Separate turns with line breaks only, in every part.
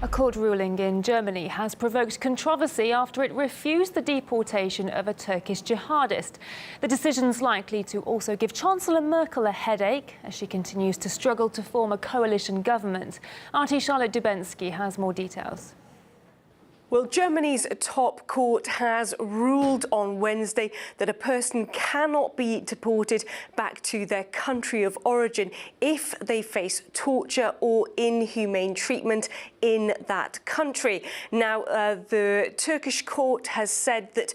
A court ruling in Germany has provoked controversy after it refused the deportation of a Turkish jihadist. The decision's likely to also give Chancellor Merkel a headache as she continues to struggle to form a coalition government. RT Charlotte Dubensky has more details.
Well, Germany's top court has ruled on Wednesday that a person cannot be deported back to their country of origin if they face torture or inhumane treatment in that country. Now, the Turkish court has said that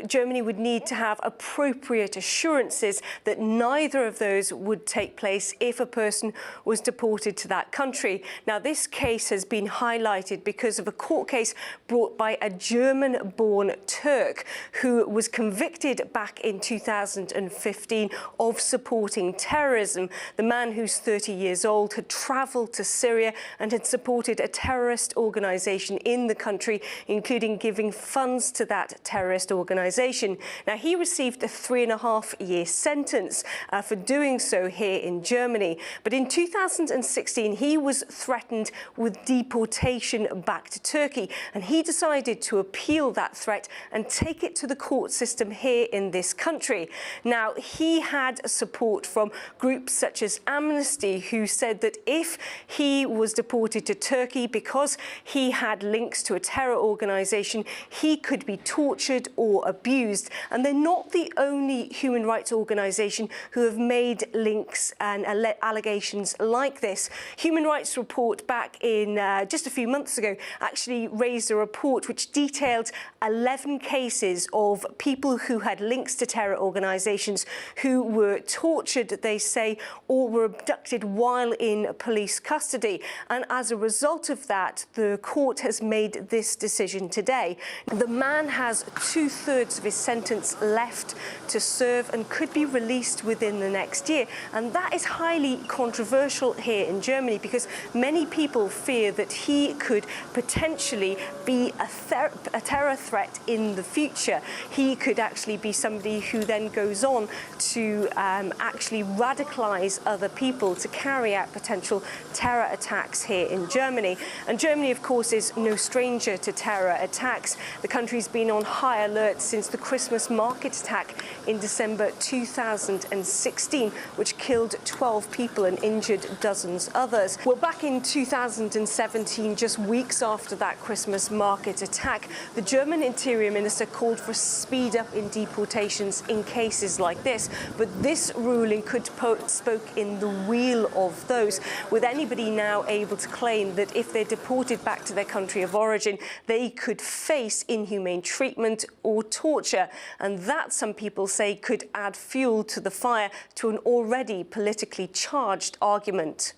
Germany would need to have appropriate assurances that neither of those would take place if a person was deported to that country. Now, this case has been highlighted because of a court case brought by a German-born Turk who was convicted back in 2015 of supporting terrorism. The man, who's 30 years old, had travelled to Syria and had supported a terrorist organisation in the country, including giving funds to that terrorist organisation. Now, he received a 3.5-year sentence for doing so here in Germany. But in 2016, he was threatened with deportation back to Turkey, and he decided to appeal that threat and take it to the court system here in this country. Now, he had support from groups such as Amnesty, who said that if he was deported to Turkey because he had links to a terror organisation, he could be tortured or abused. And they're not the only human rights organisation who have made links and allegations like this. Human Rights Report back in just a few months ago actually raised a report which detailed 11 cases of people who had links to terror organisations who were tortured, they say, or were abducted while in police custody. And as a result of that, the court has made this decision today. The man has 2/3 of his sentence left to serve and could be released within the next year. And that is highly controversial here in Germany because many people fear that he could potentially be a terror threat in the future. He could actually be somebody who then goes on to actually radicalise other people to carry out potential terror attacks here in Germany. And Germany, of course, is no stranger to terror attacks. The country's been on high alert since the Christmas market attack in December 2016, which killed 12 people and injured dozens others. Well, back in 2017, just weeks after that Christmas market attack, the German Interior Minister called for speed up in deportations in cases like this. But this ruling could put spoke in the wheel of those, with anybody now able to claim that if they're deported back to their country of origin, they could face inhumane treatment or torture. And that, some people say, could add fuel to the fire to an already politically charged argument.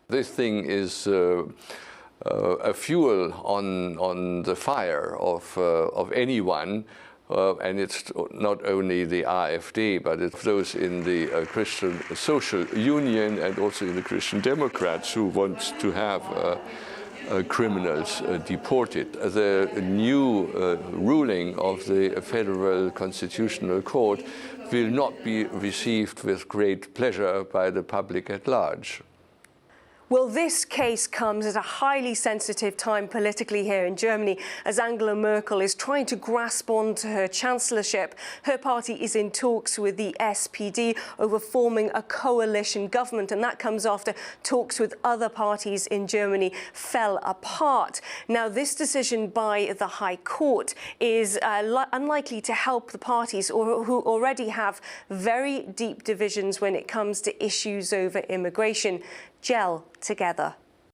This thing is a fuel on the fire of anyone, and it's not only the AfD, but it's those in the Christian Social Union and also in the Christian Democrats who want to have criminals deported. The new ruling of the Federal Constitutional Court will not be received with great pleasure by the public at large.
Well, this case comes at a highly sensitive time politically here in Germany, as Angela Merkel is trying to grasp on to her chancellorship. Her party is in talks with the SPD over forming a coalition government, and that comes after talks with other parties in Germany fell apart. Now, this decision by the High Court is unlikely to help the parties who already have very deep divisions when it comes to issues over immigration gel together.